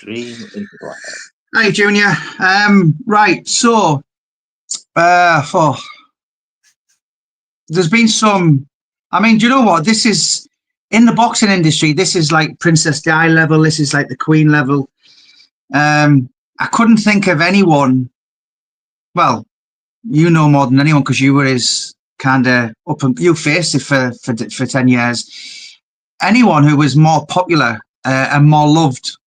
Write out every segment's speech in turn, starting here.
extremely glad. Hey, Junior. Right, so there's been some. I mean, do you know what? This is in the boxing industry. This is like Princess Di level. This is like the Queen level. I couldn't think of anyone. Well, you know more than anyone because you were his kind of up and you faced it for 10 years. Anyone who was more popular and more loved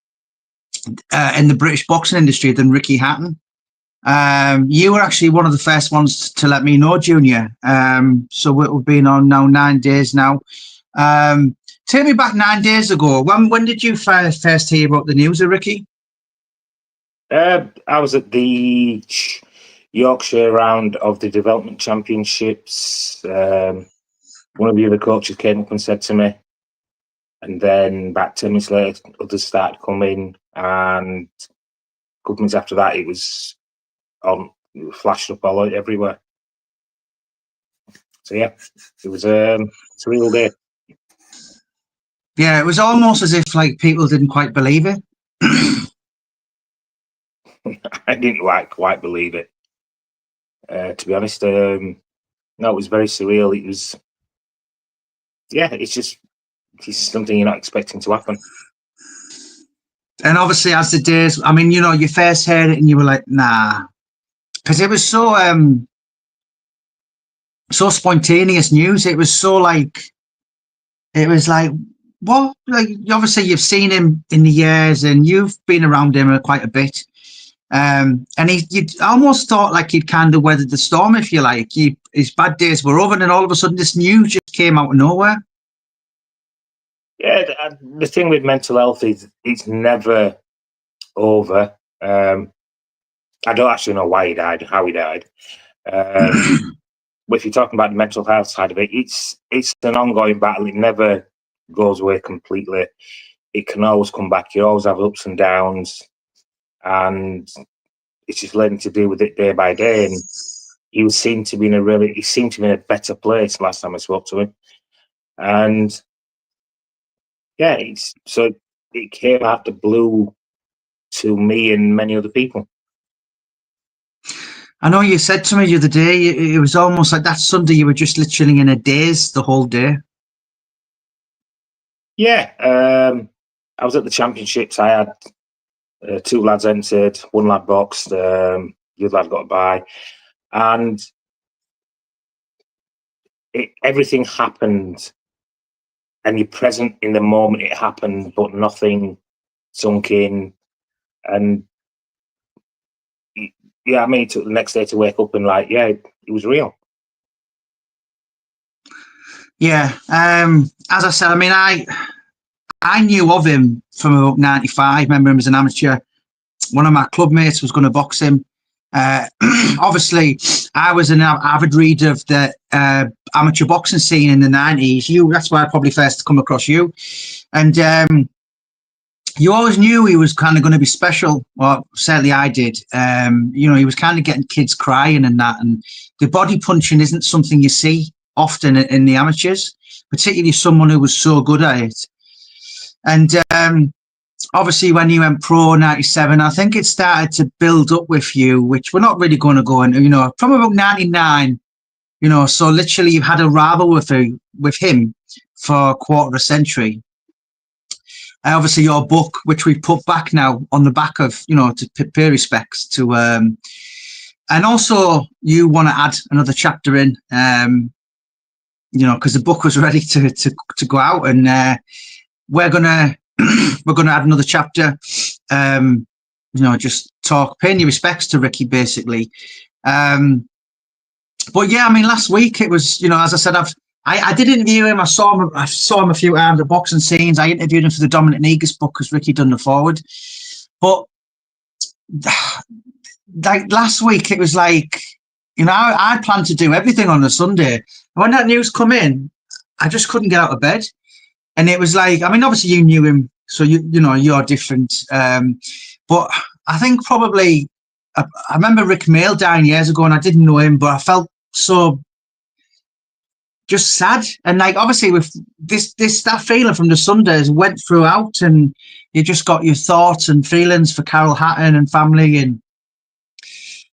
in the British boxing industry than Ricky Hatton. You were actually one of the first ones to let me know, Junior. So we've been on now 9 days now. Take me back 9 days ago. When did you first hear about the news of Ricky? I was at the Yorkshire round of the development championships. One of the other coaches came up and said to me, and then about 10 minutes later, others started coming, and a couple minutes after that, it was flashed up all everywhere. So yeah, it was a surreal day. Yeah, it was almost as if like people didn't quite believe it. I didn't quite believe it. To be honest, no, it was very surreal. It was, yeah, it's something you're not expecting to happen. And obviously, as the days, I mean, you know, you first heard it and you were like, nah, because it was so spontaneous news. It was so like, it was like, what? Like, obviously, you've seen him in the years and you've been around him quite a bit. And you'd almost thought like he'd kind of weathered the storm, if you like. His bad days were over, and then all of a sudden, this news just came out of nowhere. Yeah, the thing with mental health is it's never over. I don't actually know why he died, how he died. But if you're talking about the mental health side of it, it's an ongoing battle. It never goes away completely. It can always come back. You always have ups and downs, and it's just learning to deal with it day by day. And he seemed to be in a better place last time I spoke to him. And yeah, so it came out the blue to me and many other people. I know you said to me the other day, it was almost like that Sunday you were just literally in a daze the whole day. Yeah, I was at the championships. I had 2 lads entered, 1 lad boxed, the other lad got a bye, and everything happened, and you're present in the moment it happened, but nothing sunk in. And yeah, I mean, it took the next day to wake up and like, yeah, it was real. Yeah, as I said, I mean, I knew of him from about 95. Remember him as an amateur. One of my club mates was going to box him. Obviously, I was an avid reader of the amateur boxing scene in the 90s. That's why I probably first come across you. And you always knew he was kind of going to be special. Well, certainly I did. You know, he was kind of getting kids crying and that. And the body punching isn't something you see often in the amateurs, particularly someone who was so good at it. And obviously, when you went pro 97, I think it started to build up with you, which we're not really going to go into, you know, from about 99, you know, so literally you've had a rival with him for a quarter of a century. Obviously, your book, which we put back now on the back of, you know, to pay respects to, and also you want to add another chapter in, you know, because the book was ready to go out, and we're gonna add another chapter. You know, just paying your respects to Ricky, basically. But yeah, I mean, last week it was, you know, as I said, I did interview him. I saw him a few times at boxing scenes. I interviewed him for the Dominic Negus book because Ricky done the forward. But like last week, it was like, you know, I planned to do everything on a Sunday. When that news come in, I just couldn't get out of bed. And it was like, I mean, obviously you knew him, so you know, you're different. But I think probably, I remember Rick Mail dying years ago, and I didn't know him, but I felt so just sad. And like obviously with this that feeling from the Sundays went throughout, and you just got your thoughts and feelings for Carol Hatton and family. And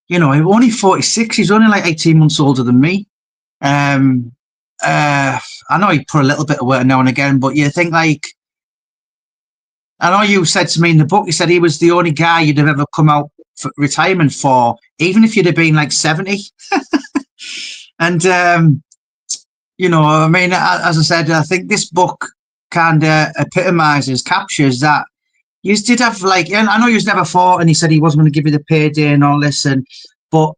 he was only 46. He's only like 18 months older than me. I know he put a little bit of work now and again, but you think like, I know you said to me in the book, you said he was the only guy you'd have ever come out for retirement for, even if you'd have been like 70. And, I mean, as I said, I think this book kind of captures that you did have like, and I know you was never fought, and he said he wasn't going to give you the payday and all this, but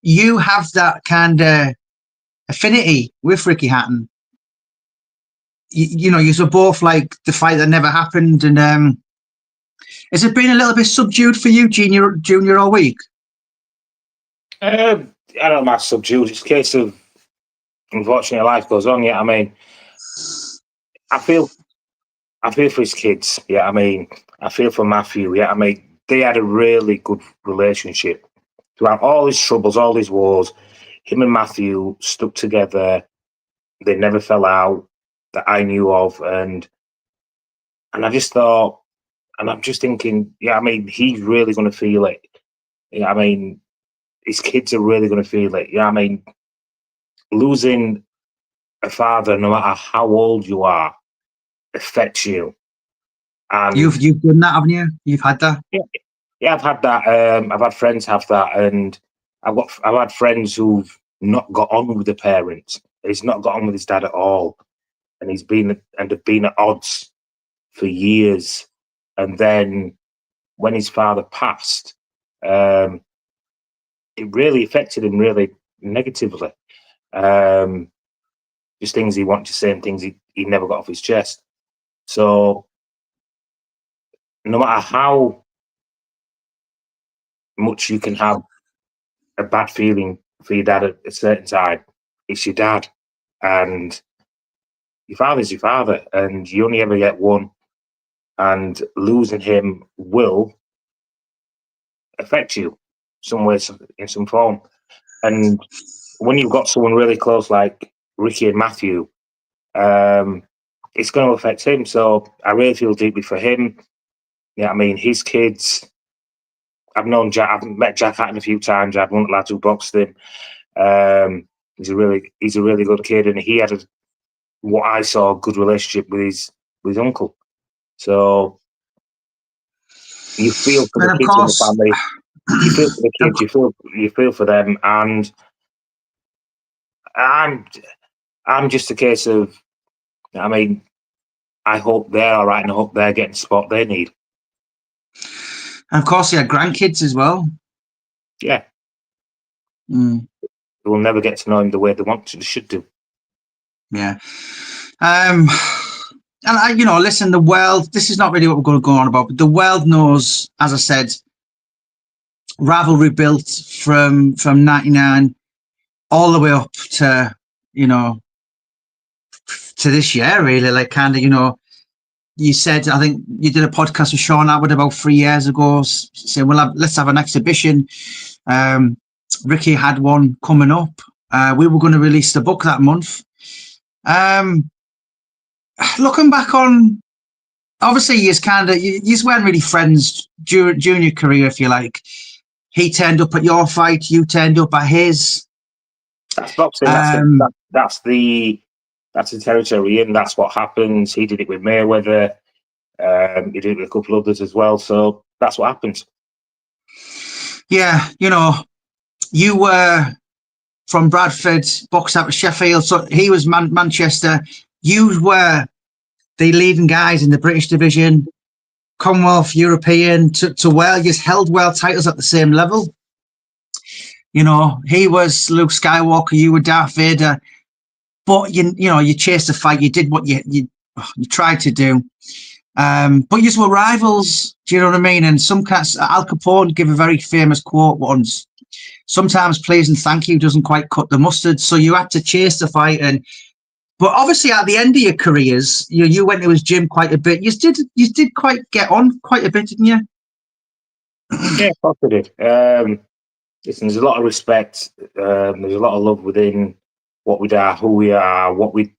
you have that kind of affinity with Ricky Hatton. You were both like the fight that never happened. And has it been a little bit subdued for you, junior all week? I don't know, subdued. It's a case of, unfortunately, life goes on. Yeah, I mean, I feel for his kids. Yeah, I mean, I feel for Matthew. Yeah, I mean, they had a really good relationship throughout all his troubles, all his wars. Him and Matthew stuck together. They never fell out that I knew of, and I just thought, and I'm just thinking, yeah, I mean, he's really going to feel it. Yeah, I mean, his kids are really going to feel it. Yeah, I mean, losing a father, no matter how old you are, affects you. And you've done that, haven't you? You've had that. Yeah, I've had that. I've had friends have that, and I've had friends who've not got on with the parents. He's not got on with his dad at all, and have been at odds for years. And then when his father passed, it really affected him really negatively. Just things he wanted to say and things he never got off his chest. So no matter how much you can have a bad feeling for your dad at a certain time, it's your dad, and your father's your father, and you only ever get one, and losing him will affect you some way, in some form. And when you've got someone really close like Ricky and Matthew, it's going to affect him. So I really feel deeply for him. Yeah, I mean, his kids. I've known Jack. I've met Jack Hatton a few times. I've one lad who boxed him. He's a really good kid, and he had what I saw a good relationship with his uncle. So you feel for the kids in the family. You feel for the kids. You feel for them, and I'm just a case of. I mean, I hope they're all right, and I hope they're getting the support they need. And of course, he had grandkids as well. Yeah. Mm. They will never get to know him the way they should do. Yeah. And listen, the world, this is not really what we're going to go on about, but the world knows, as I said, rivalry built from 99 all the way up to, to this year, really, like kind of, you said, I think you did a podcast with Sean Atwood about 3 years ago, saying, well, let's have an exhibition. Ricky had one coming up. We were going to release the book that month. Looking back on, obviously, you weren't really friends during your career, if you like. He turned up at your fight, you turned up at his. That's boxing. That's the territory in. That's what happens. He did it with Mayweather. He did it with a couple others as well. So that's what happens. Yeah, you were from Bradford, boxed out of Sheffield. So he was Manchester. You were the leading guys in the British division, Commonwealth, European, to world. You held world titles at the same level. He was Luke Skywalker, you were Darth Vader. But you chased the fight. You did what you tried to do. But you were rivals. Do you know what I mean? And some cats, Al Capone gave a very famous quote once. Sometimes please and thank you doesn't quite cut the mustard. So you had to chase the fight. But obviously at the end of your careers, you went to his gym quite a bit. You did quite get on quite a bit, didn't you? Yeah, of course I did. Listen, there's a lot of respect. There's a lot of love within what we are, who we are, what we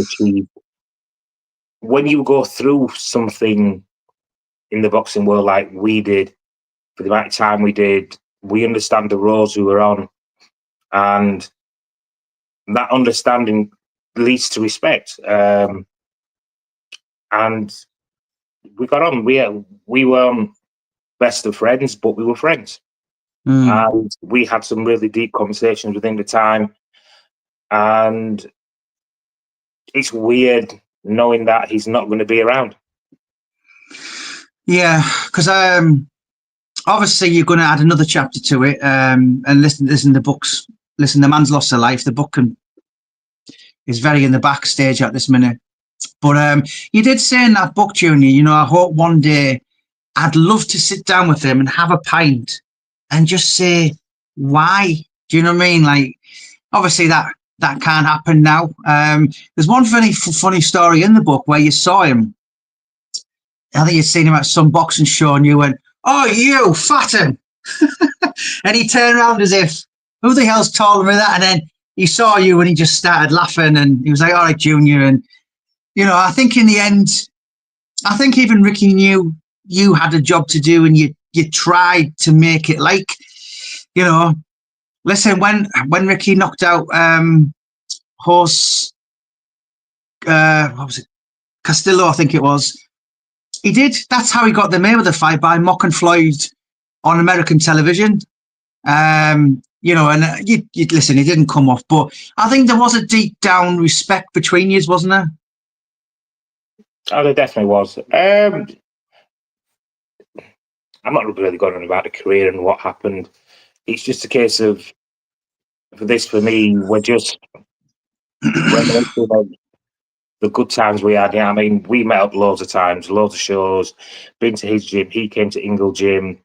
achieve. When you go through something in the boxing world like we did, for the amount of time we did, we understand the roads we were on, and that understanding leads to respect. And we got on. We were best of friends, but we were friends. And we had some really deep conversations within the time. And it's weird knowing that he's not going to be around. Yeah, because obviously you're going to add another chapter to it. And listen, the books. Listen, the man's lost a life. The book is very in the backstage at this minute. But you did say in that book, Junior, you know, I hope one day I'd love to sit down with him and have a pint and just say, why? Do you know what I mean? Like, obviously that can't happen now. There's one funny story in the book where you saw him. I think you'd seen him at some boxing show and you went, "Oh, you, Hatton." And he turned around as if, who the hell's told me that? And then he saw you and he just started laughing and he was like, "All right, Junior." And, you know, I think in the end, I think even Ricky knew you had a job to do and you tried to make it like, you know, listen, when Ricky knocked out what was it? Castillo, I think it was. He did. That's how he got the Mayweather fight, by mocking Floyd on American television. You know, and you listen, he didn't come off, but I think there was a deep down respect between you, wasn't there? Oh, there definitely was. I'm not really going on about the career and what happened. It's just a case of, for me, we're just the good times we had. Yeah, I mean, we met up loads of times, loads of shows, been to his gym. He came to Ingle Gym,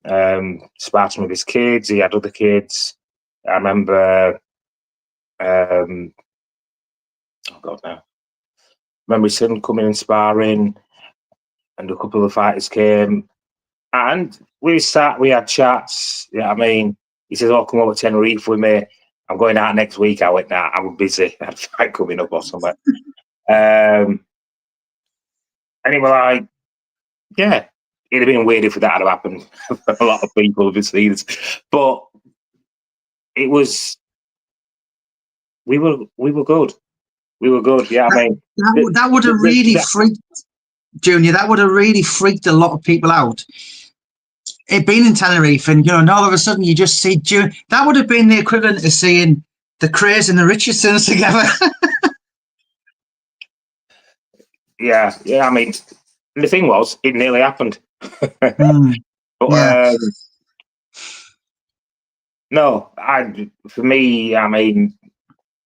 sparring with his kids. He had other kids. I remember, oh God, now. Remember his son coming and sparring, and a couple of fighters came. And we sat, we had chats. Yeah, I mean, he says, "Oh, come over to Tenerife with me. I'm going out next week." I went, "Nah, I'm busy. I had a fight coming up or something." And he was like, "Yeah, it'd have been weird if that had happened." A lot of people have seen this, but it was. We were good. We were good. Yeah, I mean, that would have really freaked Junior. That would have really freaked a lot of people out. It being in Tenerife, and you know, and all of a sudden you just see Junior. That would have been the equivalent of seeing the Craze and the Richardsons together. Yeah. I mean, the thing was, it nearly happened. But yeah. No, for me, I mean,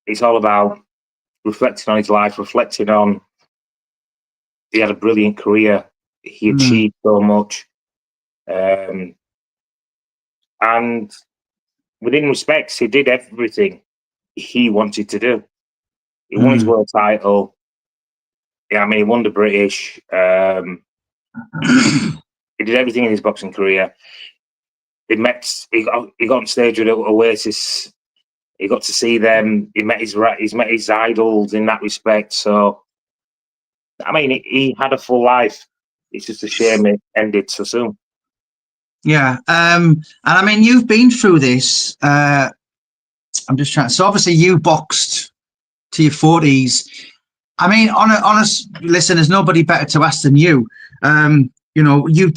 it's all about reflecting on his life, reflecting on he had a brilliant career, he achieved so much, and within respects, he did everything he wanted to do. He won his world title. Yeah, I mean, he won the British. He did everything in his boxing career. He got on stage with Oasis. He got to see them. He's met his idols in that respect. So, I mean, he had a full life. It's just a shame it ended so soon. Yeah, and I mean, you've been through this. I'm just trying. So obviously, you boxed to your 40s. I mean, honest, listen, there's nobody better to ask than you. You know, you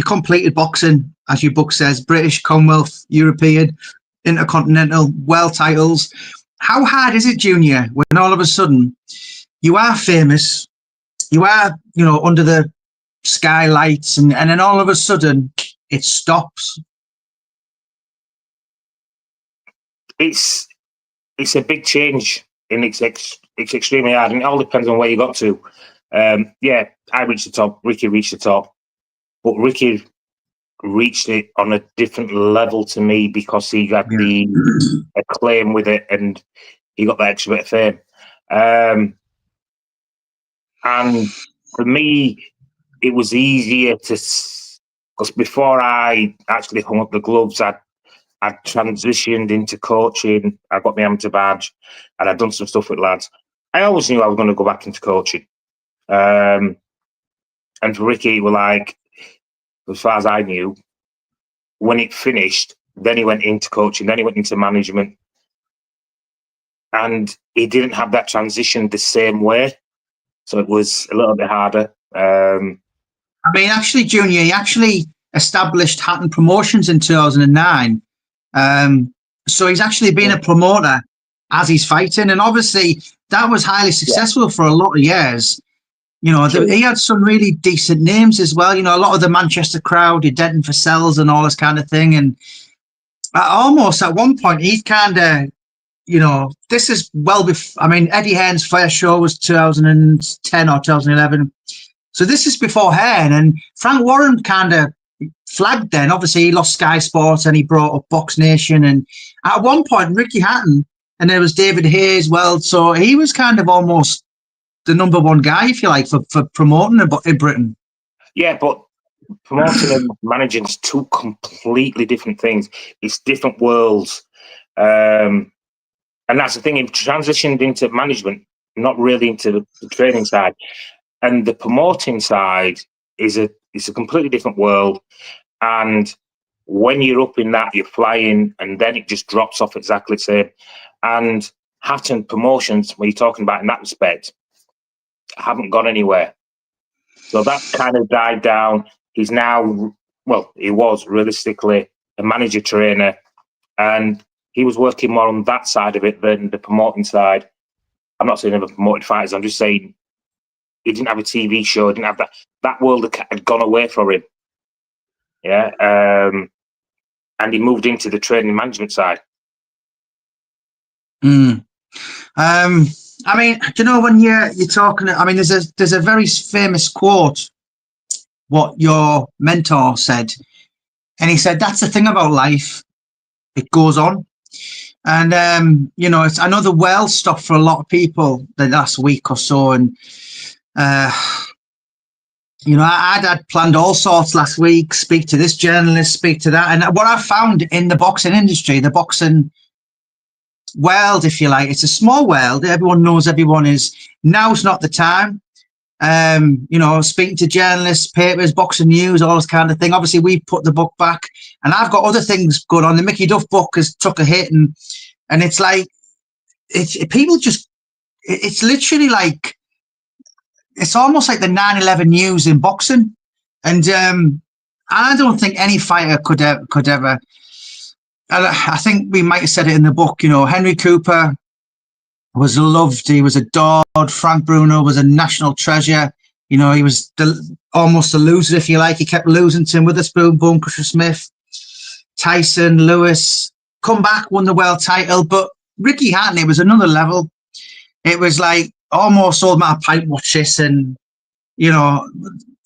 completed boxing, as your book says, British, Commonwealth, European, Intercontinental, world titles. How hard is it, Junior, when all of a sudden you are famous, you are, you know, under the skylights, and then all of a sudden it stops? It's a big change, and it's extremely hard, and it all depends on where you got to. Yeah, I reached the top. Ricky reached the top, but Ricky reached it on a different level to me because he got the acclaim with it, and he got that extra bit of fame. And for me, it was easier because before I actually hung up the gloves, I'd I'd transitioned into coaching. I got my amateur badge, and I'd done some stuff with lads. I always knew I was going to go back into coaching. And for Ricky, we're like, as far as I knew, when it finished, then he went into coaching, then he went into management. And he didn't have that transition the same way. So it was a little bit harder. I mean, actually, Junior, he actually established Hatton Promotions in 2009. So he's actually been a promoter as he's fighting. And obviously, that was highly successful for a lot of years. You know, he had some really decent names as well. You know, a lot of the Manchester crowd, Denton for Cells and all this kind of thing. And almost at one point, he's kind of, you know, this is well before, I mean, Eddie Hearn's first show was 2010 or 2011. So this is before Hearn, and Frank Warren kind of flagged then. Obviously, he lost Sky Sports and he brought up Box Nation. And at one point, Ricky Hatton, and there was David Hay as well. So he was kind of almost the number one guy, if you like, for promoting in Britain. Yeah, but promoting and managing is two completely different things. It's different worlds. And that's the thing. He transitioned into management, not really into the training side. And the promoting side is a completely different world. And when you're up in that, you're flying, and then it just drops off exactly the same. And Hatton Promotions, when you're talking about in that respect, haven't gone anywhere. So that kind of died down. He's now, well, he was realistically a manager trainer, and he was working more on that side of it than the promoting side. I'm not saying never promoted fighters. I'm just saying he didn't have a TV show. Didn't have that world had gone away from him. Yeah, and he moved into the training management side. I mean, do you know, when you're talking, I mean, there's a very famous quote what your mentor said, and he said, "That's the thing about life; it goes on." And you know, I know the well stopped for a lot of people the last week or so, and you know, I'd had planned all sorts last week, speak to this journalist, speak to that. And what I found in the boxing industry, the boxing world, if you like, it's a small world. Everyone knows everyone is. Now's not the time. You know, speaking to journalists, papers, boxing news, all this kind of thing. Obviously, we put the book back, and I've got other things going on. The Mickey Duff book has took a hit, and it's like, people just, it's literally like, it's almost like the 9/11 news in boxing. And I don't think any fighter could ever. I think we might have said it in the book, you know, Henry Cooper was loved. He was adored. Frank Bruno was a national treasure. You know, he was almost a loser, if you like. He kept losing to Witherspoon, Bonecrusher Smith, Tyson, Lewis, come back, won the world title. But Ricky Hatton, it was another level. It was like, almost sold my pipe, watch this, and, you know,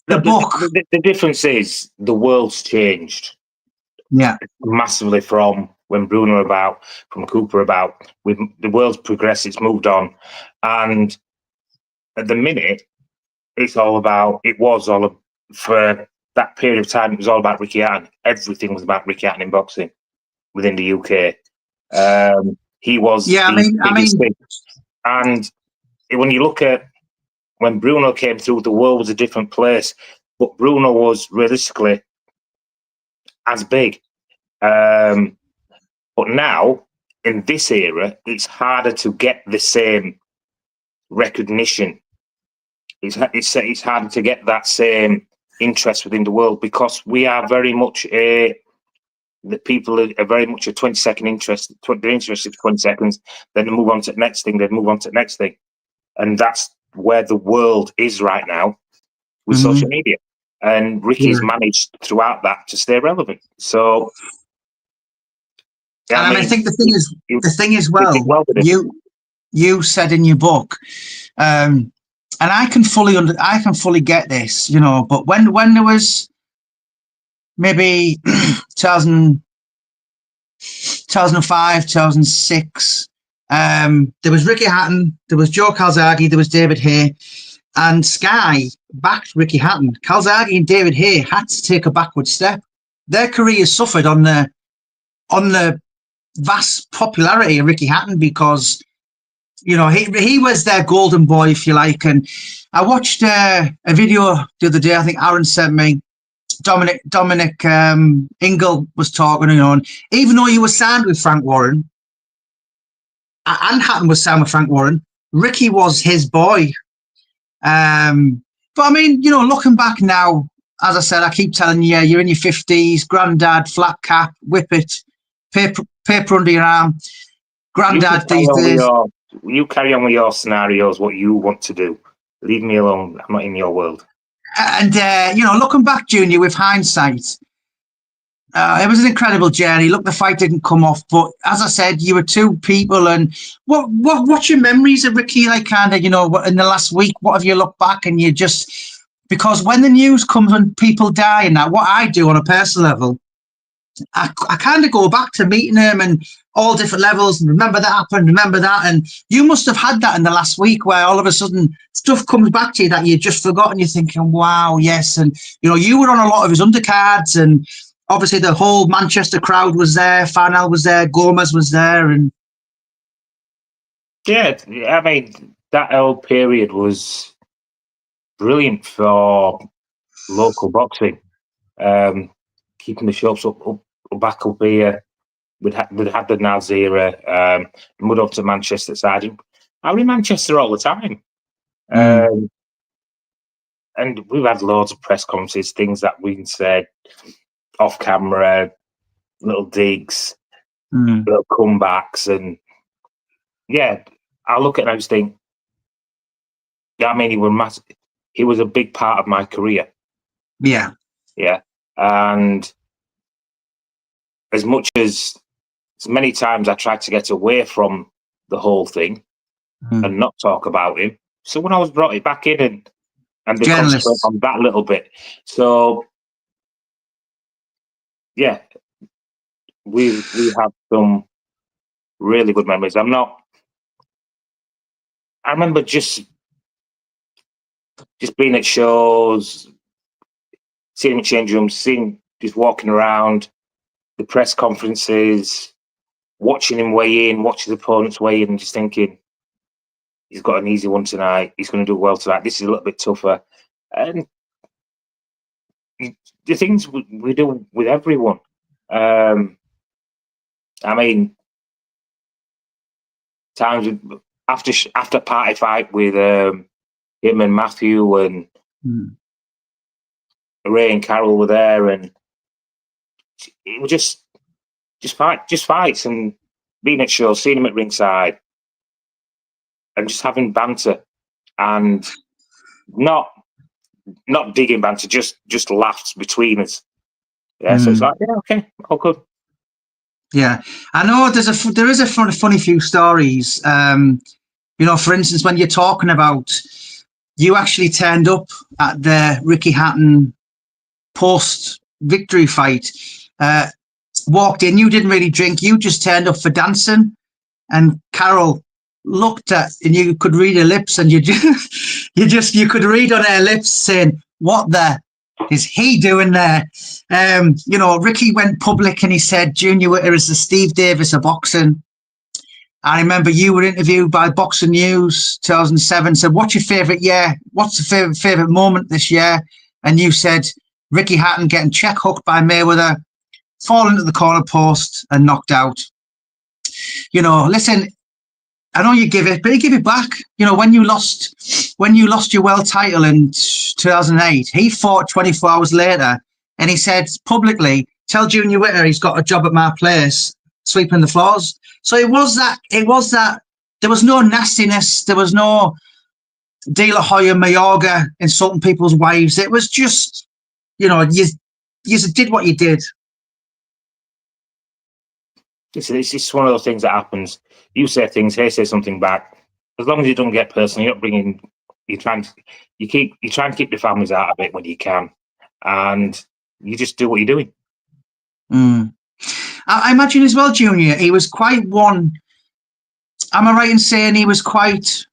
the book. The difference is the world's changed. Yeah. Massively from when Bruno about, from Cooper about. The world's progressed, it's moved on. And at the minute, for that period of time, it was all about Ricky Hatton. Everything was about Ricky Hatton in boxing within the UK. He was biggest thing. And when you look at when Bruno came through, the world was a different place. But Bruno was realistically as big. But now, in this era, it's harder to get the same recognition. It's harder to get that same interest within the world, because we are very much the people are very much a 20-second interest. They're interested for 20 seconds, then they move on to the next thing, then move on to the next thing. And that's where the world is right now with social media. And Ricky's managed throughout that to stay relevant. So, yeah, I think the thing is, well, you said in your book, and I can fully get this, you know. But when there was maybe 2005, 2006. There was Ricky Hatton, there was Joe Calzaghe, there was David Hay, and Sky backed Ricky Hatton. Calzaghe and David Hay had to take a backward step. Their careers suffered on the on the vast popularity of Ricky Hatton because, you know, he was their golden boy, if you like. And I watched a video the other day, I think Aaron sent me, Dominic Ingle was talking, you know, and even though he was signed with Frank Warren, and Hatton was signed with Frank Warren, Ricky was his boy. But I mean, you know, looking back now, as I said, I keep telling you, you're in your 50s, granddad, flat cap, whip it, paper under your arm. Granddad these days. You carry on with your scenarios, what you want to do. Leave me alone. I'm not in your world. And, you know, looking back, Junior, with hindsight, it was an incredible journey. Look, the fight didn't come off, but as I said, you were two people. And what's your memories of Ricky? Like, kind of, you know, in the last week, what have you looked back and you just, because when the news comes and people die and that, what I do on a personal level, I kind of go back to meeting him and all different levels and remember that happened, remember that. And you must have had that in the last week where all of a sudden stuff comes back to you that you just forgotten. You're thinking, wow, yes. And, you know, you were on a lot of his undercards and obviously the whole Manchester crowd was there. Farnell was there. Gomez was there. And yeah, I mean, that whole period was brilliant for local boxing. Keeping the shops back up here. We'd had the Naz era, moved up to Manchester side. I was in Manchester all the time. And we've had loads of press conferences, things that we said off camera, little digs, little comebacks. And yeah, I look at it and I just think, yeah, I mean, he was a big part of my career. Yeah. Yeah. And as many times I tried to get away from the whole thing and not talk about him. So when I was brought it back in and they concentrate on that little bit. So yeah, we have some really good memories. I remember just being at shows, seeing him in change rooms, just walking around, the press conferences, watching him weigh in, watching the opponents weigh in, and just thinking, he's got an easy one tonight. He's going to do well tonight. This is a little bit tougher. And the things we do with everyone. I mean, times after party fight with him and Matthew and Ray and Carol were there, and it was just fights and being at shows, seeing him at ringside, and just having banter and not digging banter, just laughs between us. Yeah, so it's like, yeah, okay, all good. Yeah, I know there is a funny few stories. You know, for instance, when you're talking about you actually turned up at the Ricky Hatton post-victory fight, walked in, you didn't really drink, you just turned up for dancing, and Carol looked at, and you could read her lips, and you could read on her lips saying, what the is he doing there? You know, Ricky went public and he said Junior Witter is the Steve Davis of boxing. I remember you were interviewed by Boxing News 2007, said, what's your favourite year? What's the favourite moment this year? And you said Ricky Hatton getting check hooked by Mayweather, falling into the corner post and knocked out. You know, listen, I know you give it, but you give it back. You know, when you lost your world title in 2008, he fought 24 hours later and he said publicly, tell Junior Witter he's got a job at my place, sweeping the floors. So it was that, there was no nastiness. There was no De La Hoya, Mayorga insulting people's wives. It was just, you know, you did what you did. It's just one of those things that happens. You say things, he says something back. As long as you don't get personal, you're not bringing. You try and keep the families out of it when you can, and you just do what you're doing. I imagine as well, Junior, he was quite one. Am I right in saying he was quite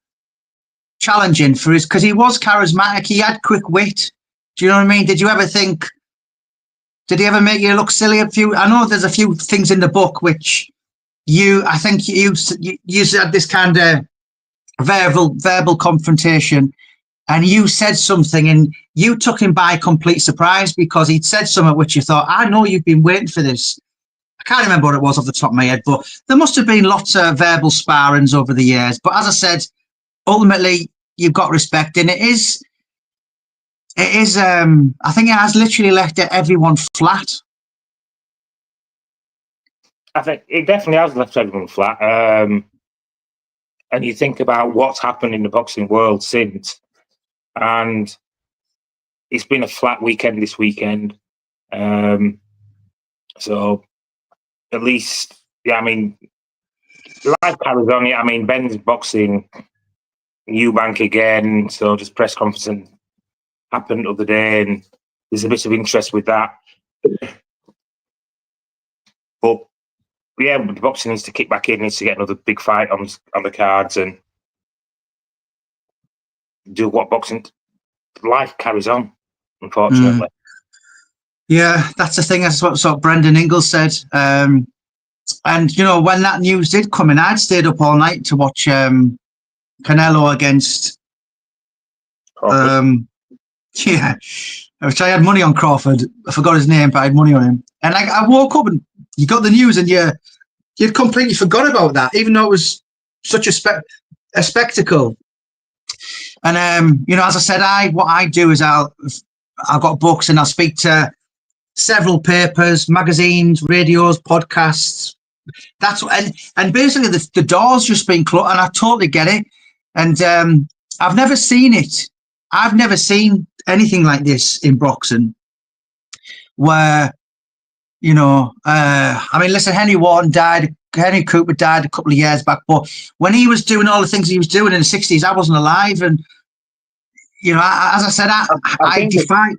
challenging for his, because he was charismatic, he had quick wit. Do you know what I mean? Did you ever think, Did he ever make you look silly? I know there's a few things in the book which I think you had this kind of verbal confrontation, and you said something, and you took him by complete surprise because he'd said something which you thought, I know you've been waiting for this. I can't remember what it was off the top of my head, but there must have been lots of verbal sparrings over the years. But as I said, ultimately, you've got respect, and it is. I think it has literally left everyone flat. I think it definitely has left everyone flat. And you think about what's happened in the boxing world since, and it's been a flat weekend this weekend. So at least, yeah, I mean, life carries on. I mean, Ben's boxing Eubank again, so just press conference happened the other day, and there's a bit of interest with that. But yeah, the boxing needs to kick back in, needs to get another big fight on the cards and do what boxing life carries on, unfortunately. Yeah, that's the thing. That's what sort of Brendan Ingalls said. And you know, when that news did come in, I'd stayed up all night to watch Canelo against yeah, which I had money on Crawford. I forgot his name, but I had money on him. And I woke up and you got the news, and you'd completely forgot about that, even though it was such a spectacle. And you know, as I said, what I do is I've got books, and I'll speak to several papers, magazines, radios, podcasts. And basically the door's just been closed, and I totally get it. And I've never seen it. I've never seen anything like this in boxing, where, you know, I mean, listen, Henry Cooper died a couple of years back, but when he was doing all the things he was doing in the 60s, I wasn't alive. And, you know, as I said, I defy.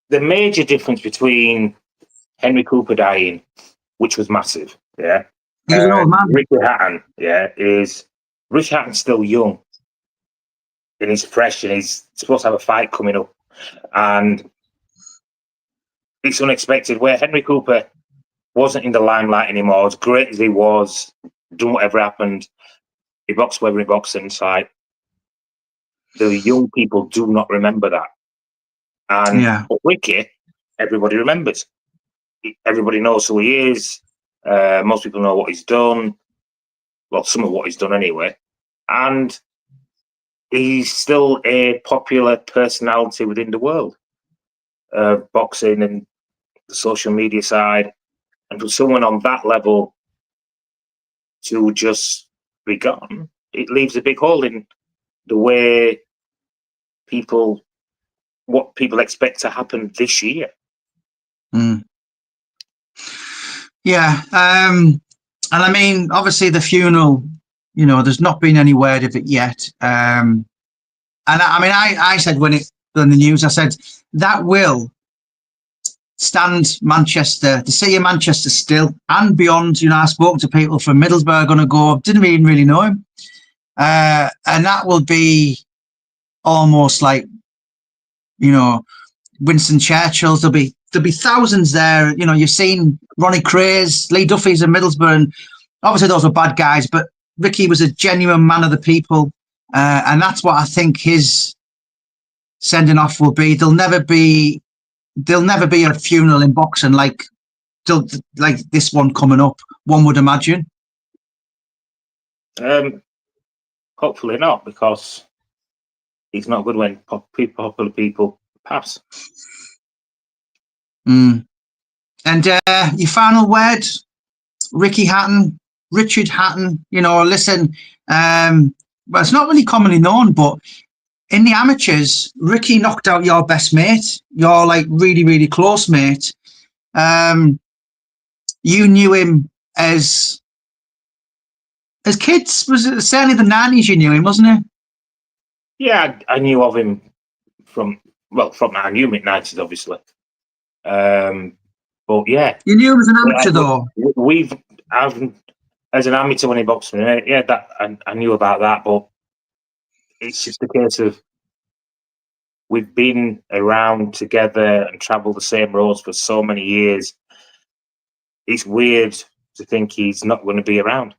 The major difference between Henry Cooper dying, which was massive, yeah, he was an old man. Ricky Hatton, yeah, is Rich Hatton's still young and he's fresh and he's supposed to have a fight coming up, and it's unexpected. Where Henry Cooper wasn't in the limelight anymore, as great as he was, done whatever happened, he boxed wherever he boxed, and it's like the young people do not remember that. And but Ricky, everybody remembers. Everybody knows who he is. Most people know what he's done. Well, some of what he's done anyway. And he's still a popular personality within the world of boxing and the social media side. And for someone on that level to just be gone, it leaves a big hole in the way what people expect to happen this year. Yeah. And I mean, obviously the funeral, you know, there's not been any word of it yet. And I said when the news, I said that will stand Manchester, the city of Manchester still and beyond. You know, I spoke to people from Middlesbrough on a go, didn't even really know him. And that will be almost like, you know, Winston Churchill's. There'll be thousands there. You know, you've seen Ronnie Craze, Lee Duffy's in Middlesbrough, and obviously those were bad guys, but Ricky was a genuine man of the people. And that's what I think his sending off will be. There'll never be a funeral in boxing like this one coming up, one would imagine. Hopefully not, because it's not good when popular people pass. And your final word, Richard Hatton. You know, listen, well, it's not really commonly known, but in the amateurs, Ricky knocked out your best mate, your like really, really close mate. You knew him as kids. Was it certainly the 90s you knew him, wasn't it? Yeah, I knew of him from I knew him in the 90s, obviously. But yeah, you knew him as an amateur, though. As an amateur when he boxed me, yeah, that I knew about that, but it's just a case of we've been around together and travelled the same roads for so many years. It's weird to think he's not going to be around.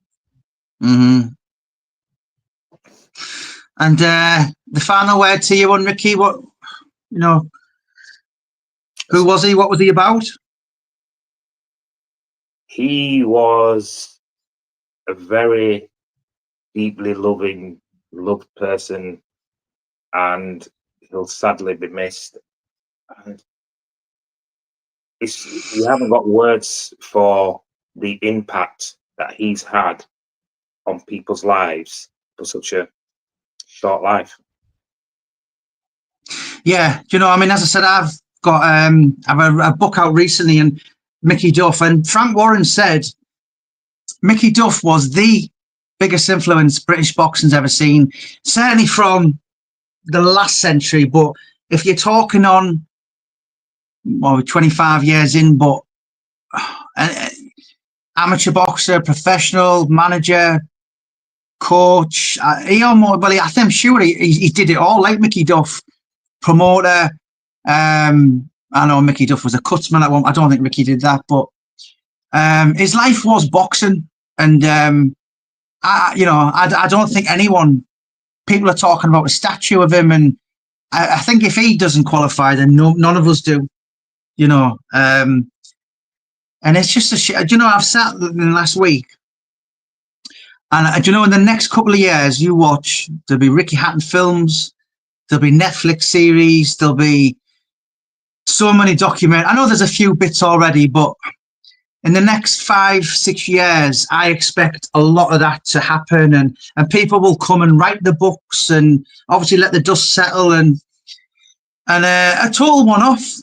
Mm-hmm. And the final word to you on Ricky, what, you know, who was he? What was he about? He was a very deeply loved person, and he'll sadly be missed. And we haven't got words for the impact that he's had on people's lives for such a short life. Yeah, you know, I mean, as I said, I've got a book out recently, and Mickey Duff, and Frank Warren said Mickey Duff was the biggest influence British boxing's ever seen, certainly from the last century. But if you're talking on, well, 25 years in, but amateur boxer, professional, manager, coach, I'm sure he did it all, like Mickey Duff. Promoter. I know Mickey Duff was a cutsman at one. I don't think Ricky did that, but his life was boxing, and I don't think people are talking about a statue of him, and I think if he doesn't qualify, then none of us do, you know. And it's just a shit. You know, I've sat in the last week, and you know, in the next couple of years, you watch, there'll be Ricky Hatton films, there'll be Netflix series, there'll be so many documentaries. I know there's a few bits already, but in the next 5-6 years, I expect a lot of that to happen, and people will come and write the books, and obviously let the dust settle, and a total one-off.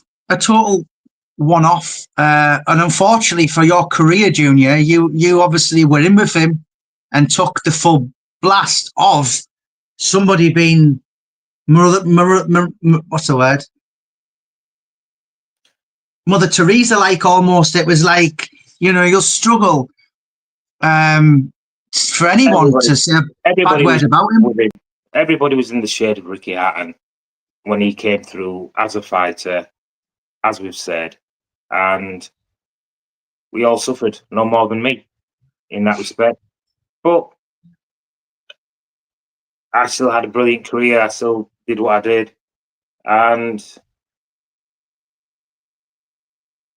And unfortunately for your career, Junior, you obviously were in with him and took the full blast of somebody being what's the word? Mother Teresa, like, almost. It was like, you know, you'll struggle for anyone to say a bad word about him. Everybody was in the shade of Ricky Hatton when he came through as a fighter, as we've said, and we all suffered, no more than me, in that respect. But I still had a brilliant career. I still did what I did, and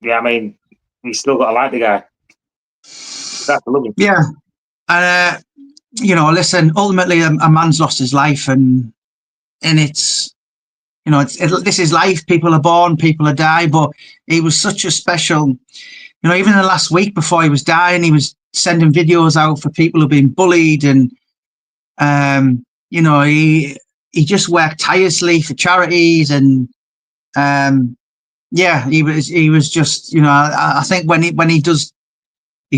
yeah, I mean, we still got to like the guy. That's lovely. Yeah, and you know, listen. Ultimately, a man's lost his life, and it's, you know, this is life. People are born, people are die. But he was such a special. You know, even in the last week before he was dying, he was sending videos out for people who've been bullied, and you know, he just worked tirelessly for charities, and yeah, he was just, you know, I think when he's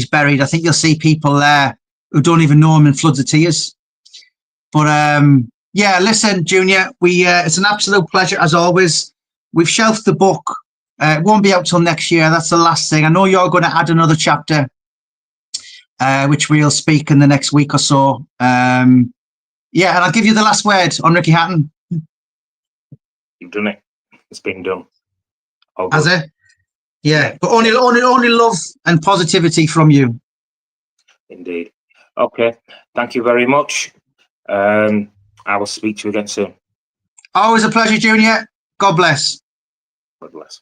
buried, I think you'll see people there who don't even know him in floods of tears. But yeah, listen, Junior, it's an absolute pleasure as always. We've shelved the book. It won't be out till next year. That's the last thing. I know you're going to add another chapter, which we'll speak in the next week or so. Yeah, and I'll give you the last word on Ricky Hatton. You've done it. It's been done. Has it? Yeah, but only love and positivity from you. Indeed. Okay. Thank you very much. I will speak to you again soon. Always a pleasure, Junior. God bless. God bless.